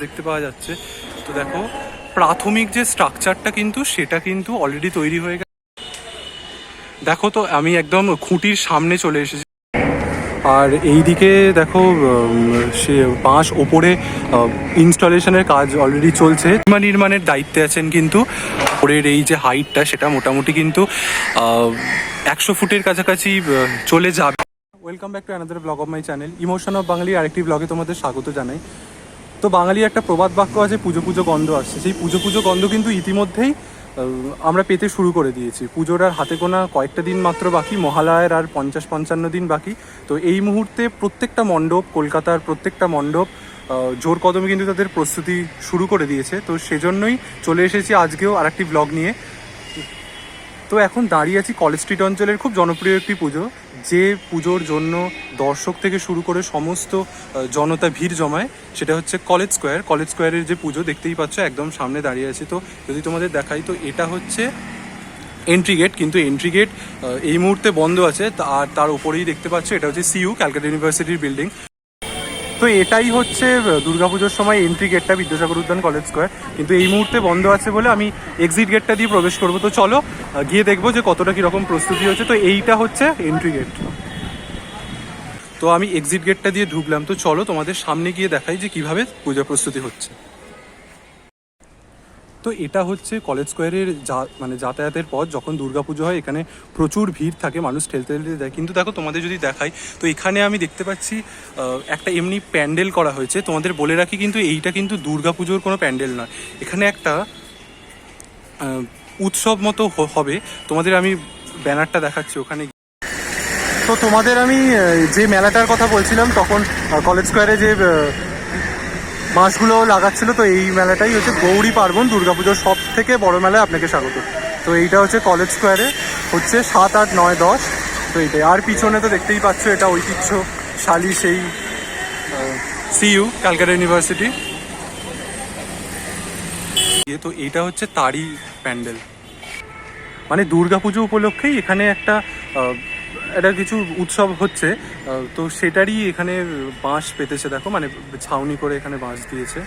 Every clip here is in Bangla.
দেখতে পাওয়া যাচ্ছে। তো দেখো প্রাথমিক যে স্ট্রাকচারটা কিন্তু সেটা কিন্তু অলরেডি তৈরি হয়ে গেছে। দেখো তো আমি একদম খুঁটির সামনে চলে এসেছি, আর এইদিকে দেখো সে বাঁশ ওপরে ইনস্টলেশনের কাজ অলরেডি চলছে। নির্মাণের দায়িত্বে আছেন কিন্তু ওপরের এই যে হাইটটা সেটা মোটামুটি কিন্তু 100 ফুটের কাছাকাছি চলে যাবে। Welcome back to another blog of my channel emotion of Bangali. আরেকটি ব্লগে তোমাদের স্বাগত জানাই। তো বাঙালি একটা প্রবাদ বাক্য আছে, পুজো পুজো গন্ধ আসছে। সেই পুজো পুজো গন্ধ কিন্তু ইতিমধ্যেই আমরা পেতে শুরু করে দিয়েছি। পুজোর আর হাতে গোনা কয়েকটা দিন মাত্র বাকি, মহালয়ার আর 50-55 দিন বাকি। তো এই মুহূর্তে প্রত্যেকটা মণ্ডপ, কলকাতার প্রত্যেকটা মণ্ডপ জোর কদমে কিন্তু তাদের প্রস্তুতি শুরু করে দিয়েছে। তো সেজন্যই চলে এসেছি আজকেও আরেকটি ব্লগ নিয়ে। তো এখন দাঁড়িয়ে আছি কলেজ স্ট্রিট অঞ্চলের খুব জনপ্রিয় একটি পুজো, যে পুজোর জন্য দর্শক থেকে শুরু করে সমস্ত জনতা ভিড় জমায়, সেটা হচ্ছে কলেজ স্কোয়ার। কলেজ স্কোয়ারের যে পুজো দেখতেই পাচ্ছ, একদম সামনে দাঁড়িয়ে আছি। তো যদি তোমাদের দেখাই, তো এটা হচ্ছে এন্ট্রি গেট, কিন্তু এন্ট্রি গেট এই মুহূর্তে বন্ধ আছে। আর তার উপরেই দেখতে পাচ্ছ এটা হচ্ছে সিইউ, ক্যালকাটা ইউনিভার্সিটির বিল্ডিং। তো এটাই হচ্ছে দুর্গাপুজোর সময় এন্ট্রি গেটটা, বিদ্যাসাগর উদ্যান কলেজ স্কোয়ার, কিন্তু এই মুহূর্তে বন্ধ আছে বলে আমি এক্সিট গেটটা দিয়ে প্রবেশ করবো। তো চলো গিয়ে দেখবো যে কতটা কীরকম প্রস্তুতি হচ্ছে। তো এইটা হচ্ছে এন্ট্রি গেট। তো আমি এক্সিট গেটটা দিয়ে ঢুকলাম। তো চলো তোমাদের সামনে গিয়ে দেখাই যে কীভাবে পূজা প্রস্তুতি হচ্ছে। তো এটা হচ্ছে কলেজ স্কোয়ারের যাতায়াতের পথ। যখন দুর্গাপুজো হয় এখানে প্রচুর ভিড় থাকে, মানুষ ঠেলতে ঠেলতে দেয়। কিন্তু দেখো তোমাদের যদি দেখাই, তো এখানে আমি দেখতে পাচ্ছি একটা এমনি প্যান্ডেল করা হয়েছে। তোমাদের বলে রাখি, কিন্তু এইটা কিন্তু দুর্গাপুজোর কোনো প্যান্ডেল নয়। এখানে একটা উৎসব মতো হবে। তোমাদের আমি ব্যানারটা দেখাচ্ছি ওখানে। তো তোমাদের আমি যে মেলাটার কথা বলছিলাম, তখন কলেজ স্কোয়ারে যে বাঁশগুলো লাগাচ্ছিল, তো এই মেলাটাই হচ্ছে গৌরী পার্বণ, দুর্গাপুজোর সব থেকে বড় মেলায় আপনাকে স্বাগত। তো এইটা হচ্ছে কলেজ স্কোয়ারে, হচ্ছে 7, 8, 9, 10। তো এইটাই। আর পিছনে তো দেখতেই পাচ্ছ, এটা ঐতিহ্যশালী সেই সিইউ, ক্যালকাটা ইউনিভার্সিটি। তো এইটা হচ্ছে তারই প্যান্ডেল, মানে দুর্গাপুজো উপলক্ষেই এখানে একটা কিছু উৎসব হচ্ছে। তো সেটারই এখানে বাঁশ পেতেছে, দেখো মানে ছাউনি করে এখানে বাঁশ দিয়েছে।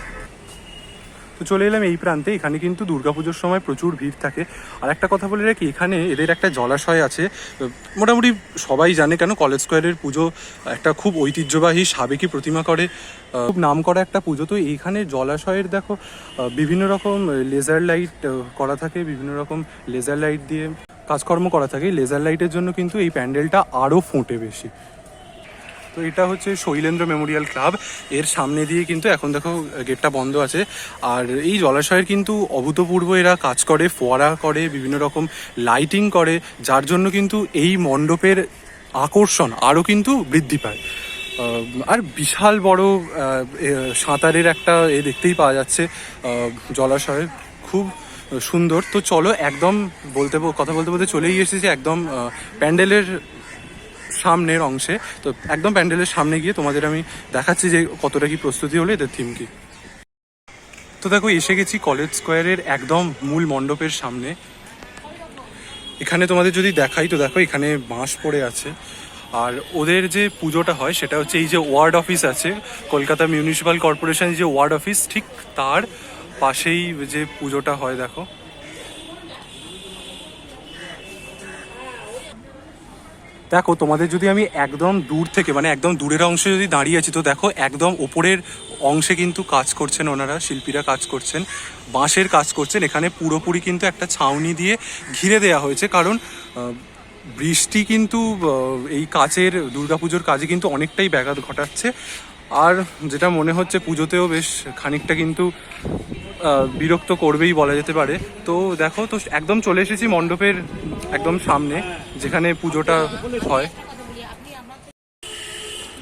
তো চলে এলাম এই প্রান্তে। এখানে কিন্তু দুর্গাপুজোর সময় প্রচুর ভিড় থাকে। আর একটা কথা বলে রাখি, এখানে এদের একটা জলাশয় আছে, মোটামুটি সবাই জানে। কেন, কলেজ স্কোয়ারের পুজো একটা খুব ঐতিহ্যবাহী সাবেকি প্রতিমা করে, খুব নাম করা একটা পুজো। তো এইখানে জলাশয়ের দেখো বিভিন্ন রকম লেজার লাইট করা থাকে, বিভিন্ন রকম লেজার লাইট দিয়ে কাজকর্ম করা থাকে। লেজার লাইটের জন্য কিন্তু এই প্যান্ডেলটা আরও ফোটে বেশি। তো এটা হচ্ছে শৈলেন্দ্র মেমোরিয়াল ক্লাব। এর সামনে দিয়ে কিন্তু এখন দেখো গেটটা বন্ধ আছে। আর এই জলাশয়ের কিন্তু অভূতপূর্ব এরা কাজ করে, ফোয়ারা করে, বিভিন্ন রকম লাইটিং করে, যার জন্য কিন্তু এই মণ্ডপের আকর্ষণ আরও কিন্তু বৃদ্ধি পায়। আর বিশাল বড় সাঁতারের একটা দেখতেই পাওয়া যাচ্ছে জলাশয়, খুব সুন্দর। তো চলো একদম কথা বলতে বলতে চলেই এসেছি একদম প্যান্ডেলের সামনের অংশে। তো একদম প্যান্ডেলের সামনে গিয়ে তোমাদের আমি দেখাচ্ছি যে কতটা কি প্রস্তুতি হলো, এদের থিম কি। তো দেখো এসে গেছি কলেজ স্কোয়ারের একদম মূল মণ্ডপের সামনে। এখানে তোমাদের যদি দেখাই, তো দেখো এখানে বাঁশ পড়ে আছে। আর ওদের যে পুজোটা হয় সেটা হচ্ছে এই যে ওয়ার্ড অফিস আছে, কলকাতা মিউনিসিপ্যাল কর্পোরেশন যে ওয়ার্ড অফিস, ঠিক তার পাশেই যে পুজোটা হয়। দেখো দেখো তোমাদের যদি আমি একদম দূর থেকে, মানে একদম দূরের অংশে যদি দাঁড়িয়ে আছি, তো দেখো একদম ওপরের অংশে কিন্তু কাজ করছেন ওনারা, শিল্পীরা কাজ করছেন, বাঁশের কাজ করছেন। এখানে পুরোপুরি কিন্তু একটা ছাউনি দিয়ে ঘিরে দেওয়া হয়েছে, কারণ বৃষ্টি কিন্তু এই কাজের, দুর্গাপুজোর কাজে কিন্তু অনেকটাই ব্যাঘাত ঘটাচ্ছে। আর যেটা মনে হচ্ছে পুজোতেও বেশ খানিকটা কিন্তু বিরক্ত করবেই বলা যেতে পারে। তো দেখো, তো একদম চলে এসেছি মণ্ডপের একদম সামনে, যেখানে পুজোটা হয়।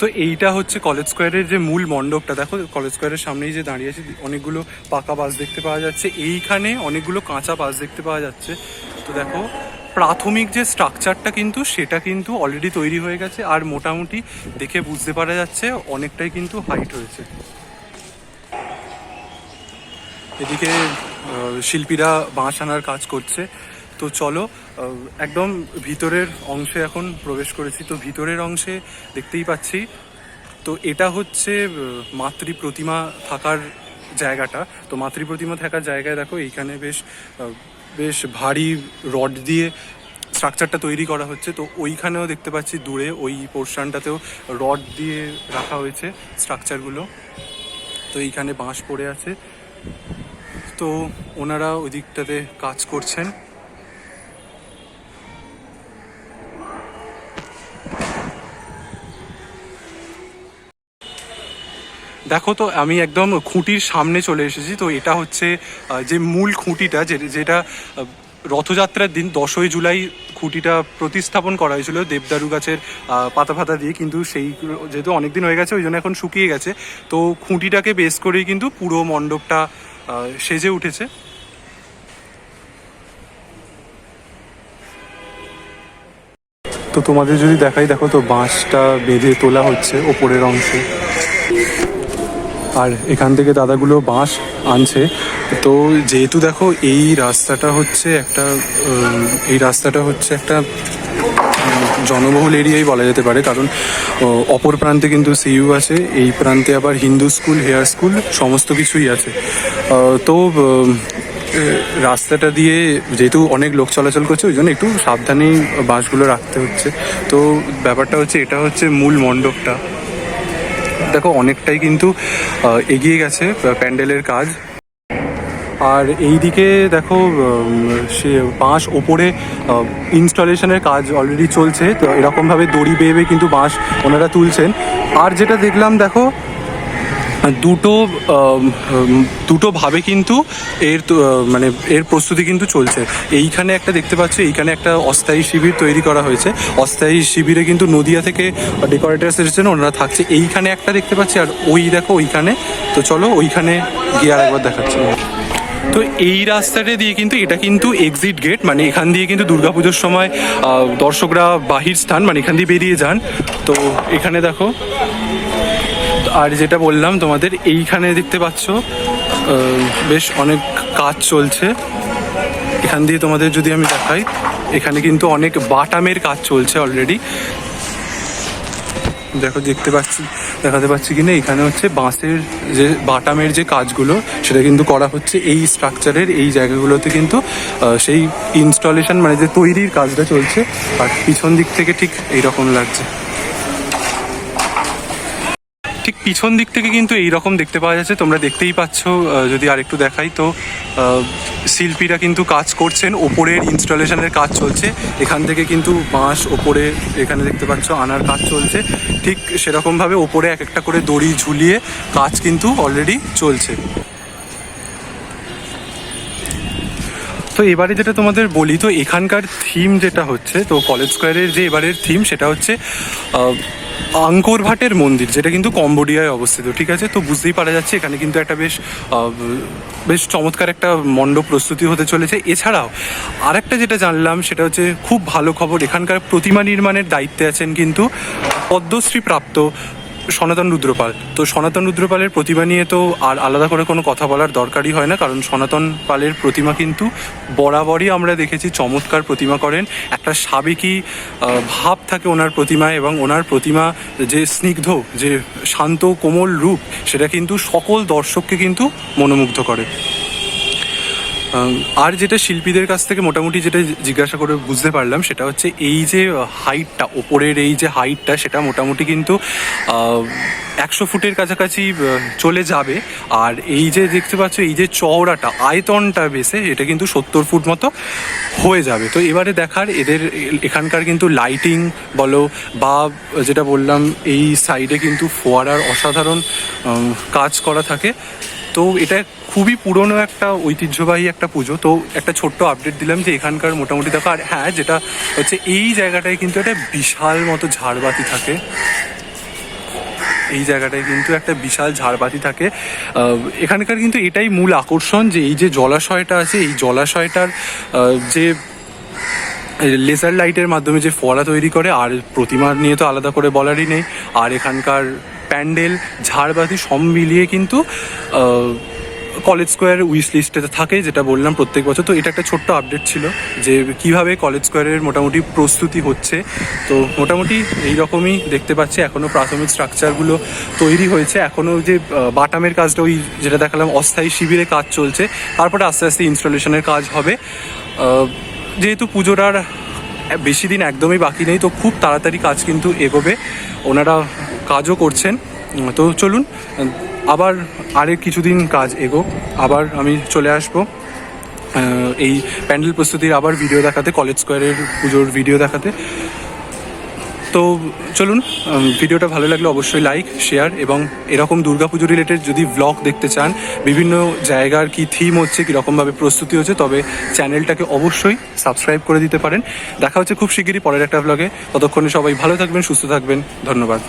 তো এইটা হচ্ছে কলেজ স্কোয়ারের যে মূল মণ্ডপটা। দেখো কলেজ স্কোয়ারের সামনেই যে দাঁড়িয়ে আছে, অনেকগুলো পাকা বাস দেখতে পাওয়া যাচ্ছে, এইখানে অনেকগুলো কাঁচা বাস দেখতে পাওয়া যাচ্ছে। তো দেখো প্রাথমিক যে স্ট্রাকচারটা কিন্তু সেটা কিন্তু অলরেডি তৈরি হয়ে গেছে, আর মোটামুটি দেখে বুঝতে পারা যাচ্ছে অনেকটাই কিন্তু হাইট হয়েছে। এদিকে শিল্পীরা বাঁশ আনার কাজ করছে। তো চলো একদম ভিতরের অংশে এখন প্রবেশ করেছি। তো ভিতরের অংশে দেখতেই পাচ্ছি, তো এটা হচ্ছে মাতৃ প্রতিমা থাকার জায়গাটা, তো মাতৃ প্রতিমা থাকার জায়গায় দেখো এইখানে বেশ ভারী রড দিয়ে স্ট্রাকচারটা তৈরি করা হচ্ছে। তো ওইখানেও দেখতে পাচ্ছি দূরে ওই পোর্শনটাতেও রড দিয়ে রাখা হয়েছে স্ট্রাকচারগুলো। তো এইখানে বাঁশ পড়ে আছে, তো ওনারা ওই দিকটাতে কাজ করছেন। দেখো, তো আমি একদম খুঁটির সামনে চলে এসেছি। তো এটা হচ্ছে যে মূল খুঁটিটা, যেটা রথযাত্রার দিন 10ই জুলাই খুঁটিটা প্রতিস্থাপন করা হয়েছিল দেবদারু গাছের পাতা ফাতা দিয়ে, কিন্তু সেই যেহেতু অনেক দিন হয়ে গেছে ওই জন্য এখন শুকিয়ে গেছে। তো খুঁটিটাকে বেস করেই কিন্তু পুরো মণ্ডপটা সেজে উঠেছে। তো তোমাদের যদি দেখাই, দেখো তো বাঁশটা বেঁধে তোলা হচ্ছে ওপরের অংশে, আর এখান থেকে দাদাগুলো বাঁশ আনছে। তো যেহেতু দেখো এই রাস্তাটা হচ্ছে একটা জনবহুল এরিয়াই বলা যেতে পারে, কারণ অপর প্রান্তে কিন্তু সিইউ আছে, এই প্রান্তে আবার হিন্দু স্কুল, হেয়ার স্কুল সমস্ত কিছুই আছে। তো রাস্তাটা দিয়ে যেহেতু অনেক লোক চলাচল করছে, ওই জন্য একটু সাবধানেই বাসগুলো রাখতে হচ্ছে। তো ব্যাপারটা হচ্ছে, এটা হচ্ছে মূল মণ্ডপটা। দেখো অনেকটাই কিন্তু এগিয়ে গেছে প্যান্ডেলের কাজ। আর এই দিকে দেখো সে বাঁশ ওপরে ইনস্টলেশনের কাজ অলরেডি চলছে। তো এরকমভাবে দড়ি বেয়ে কিন্তু বাঁশ ওনারা তুলছেন। আর যেটা দেখলাম, দেখো দুটো ভাবে কিন্তু এর প্রস্তুতি কিন্তু চলছে। এইখানে একটা দেখতে পাচ্ছ, এইখানে একটা অস্থায়ী শিবির তৈরি করা হয়েছে। অস্থায়ী শিবিরে কিন্তু নদিয়া থেকে ডেকোরেটার্স এসেছেন, ওনারা থাকছে। এইখানে একটা দেখতে পাচ্ছি, আর ওই দেখো ওইখানে। তো চলো ওইখানে গিয়ে আরেকবার দেখাচ্ছি। তো এই রাস্তাটা দিয়ে কিন্তু, এটা কিন্তু এক্সিট গেট, মানে এখান দিয়ে কিন্তু দুর্গাপুজোর সময় দর্শকরা বাহির স্থান, মানে এখান দিয়ে বেরিয়ে যান। তো এখানে দেখো, আর যেটা বললাম তোমাদের, এইখানে দেখতে পাচ্ছ বেশ অনেক কাজ চলছে। এখান দিয়ে তোমাদের যদি আমি দেখাই, এখানে কিন্তু অনেক বাটামের কাজ চলছে অলরেডি। দেখো দেখাতে পাচ্ছি কিনা, এখানে হচ্ছে বাঁশের যে বাটামের যে কাজগুলো সেটা কিন্তু করা হচ্ছে এই স্ট্রাকচারের এই জায়গাগুলোতে, কিন্তু সেই ইনস্টলেশন মানে যে তৈরির কাজটা চলছে। আর পিছন দিক থেকে ঠিক এইরকম লাগছে, ঠিক পিছন দিক থেকে কিন্তু এইরকম দেখতে পাওয়া যাচ্ছে। তোমরা দেখতেই পাচ্ছ, যদি আরেকটু দেখাই, তো শিল্পীরা কিন্তু কাজ করছেন, ওপরের ইনস্টলেশনের কাজ চলছে। এখান থেকে কিন্তু বাঁশ ওপরে এখানে দেখতে পাচ্ছ আনার কাজ চলছে। ঠিক সেরকমভাবে ওপরে এক একটা করে দড়ি ঝুলিয়ে কাজ কিন্তু অলরেডি চলছে। তো এবারে যেটা তোমাদের বলি, তো এখানকার থিম যেটা হচ্ছে, তো কলেজ স্কোয়ারের যে এবারের থিম সেটা হচ্ছে আঙ্কর ভাটের মন্দির, যেটা কিন্তু কম্বোডিয়ায় অবস্থিত। ঠিক আছে, তো বুঝতেই পারা যাচ্ছে এখানে কিন্তু একটা বেশ চমৎকার একটা মণ্ডপ প্রস্তুতি হতে চলেছে। এছাড়াও আরেকটা যেটা জানলাম সেটা হচ্ছে খুব ভালো খবর, এখানকার প্রতিমা নির্মাণের দায়িত্বে আছেন কিন্তু পদ্মশ্রী প্রাপ্ত সনাতন রুদ্রপাল। তো সনাতন রুদ্রপালের প্রতিমা নিয়ে তো আর আলাদা করে কোনো কথা বলার দরকারই হয় না, কারণ সনাতন পালের প্রতিমা কিন্তু বরাবরই আমরা দেখেছি চমৎকার প্রতিমা করেন। একটা সাবেকি ভাব থাকে ওনার প্রতিমায়, এবং ওনার প্রতিমা যে স্নিগ্ধ, যে শান্ত কোমল রূপ, সেটা কিন্তু সকল দর্শককে কিন্তু মনোমুগ্ধ করে। আর যেটা শিল্পীদের কাছ থেকে মোটামুটি যেটা জিজ্ঞাসা করে বুঝতে পারলাম, সেটা হচ্ছে এই যে হাইটটা, ওপরের এই যে হাইটটা, সেটা মোটামুটি কিন্তু 100 ফুটের কাছাকাছি চলে যাবে। আর এই যে দেখতে পাচ্ছ, এই যে চওড়াটা, আয়তনটা বেসে, এটা কিন্তু 70 ফুট মতো হয়ে যাবে। তো এবারে দেখার এখানকার কিন্তু লাইটিং বলো, বা যেটা বললাম এই সাইডে কিন্তু ফোয়ারার অসাধারণ কাজ করা থাকে। তো এটা খুবই পুরনো একটা ঐতিহ্যবাহী একটা পুজো। তো একটা ছোট্ট আপডেট দিলাম যে এখানকার মোটামুটি দেখো। আর হ্যাঁ, যেটা হচ্ছে এই জায়গাটায় কিন্তু একটা বিশাল মতো ঝাড়বাতি থাকে, এই জায়গাটায় কিন্তু একটা বিশাল ঝাড়বাতি থাকে। এখানকার কিন্তু এটাই মূল আকর্ষণ, যে এই যে জলাশয়টা আছে, এই জলাশয়টার যে লেজার লাইটের মাধ্যমে যে ফোয়ারা তৈরি করে, আর প্রতিমা নিয়ে তো আলাদা করে বলারই নেই। আর এখানকার প্যান্ডেল, ঝাড়বাতি সব মিলিয়ে কিন্তু কলেজ স্কোয়ার উইশ লিস্টে থাকে, যেটা বললাম প্রত্যেক বছর। তো এটা একটা ছোট্ট আপডেট ছিল যে কিভাবে কলেজ স্কোয়ারের মোটামুটি প্রস্তুতি হচ্ছে। তো মোটামুটি এই রকমই দেখতে পাচ্ছি, এখনও প্রাথমিক স্ট্রাকচারগুলো তৈরি হয়েছে, এখনও যে বাটামের কাজটা ওই যেটা দেখালাম অস্থায়ী শিবিরে কাজ চলছে, তারপরে আস্তে আস্তে ইনস্টলেশনের কাজ হবে। যেহেতু পুজোর আর বেশি দিন একদমই বাকি নেই, তো খুব তাড়াতাড়ি কাজ কিন্তু এগোবে, ওনারা কাজও করছেন। তো চলুন আবার আরেক কিছুদিন কাজ এগো, আবার আমি চলে আসবো এই প্যান্ডেল প্রস্তুতির আবার ভিডিও দেখাতে, কলেজ স্কোয়ারের পুজোর ভিডিও দেখাতে। তো চলুন, ভিডিওটা ভালো লাগলে অবশ্যই লাইক, শেয়ার, এবং এরকম দুর্গাপুজো রিলেটেড যদি ব্লগ দেখতে চান, বিভিন্ন জায়গার কি থিম হচ্ছে, কীরকমভাবে প্রস্তুতি হচ্ছে, তবে চ্যানেলটাকে অবশ্যই সাবস্ক্রাইব করে দিতে পারেন। দেখা হচ্ছে খুব শিগগিরই পরের একটা ব্লগে। ততক্ষণে সবাই ভালো থাকবেন, সুস্থ থাকবেন। ধন্যবাদ।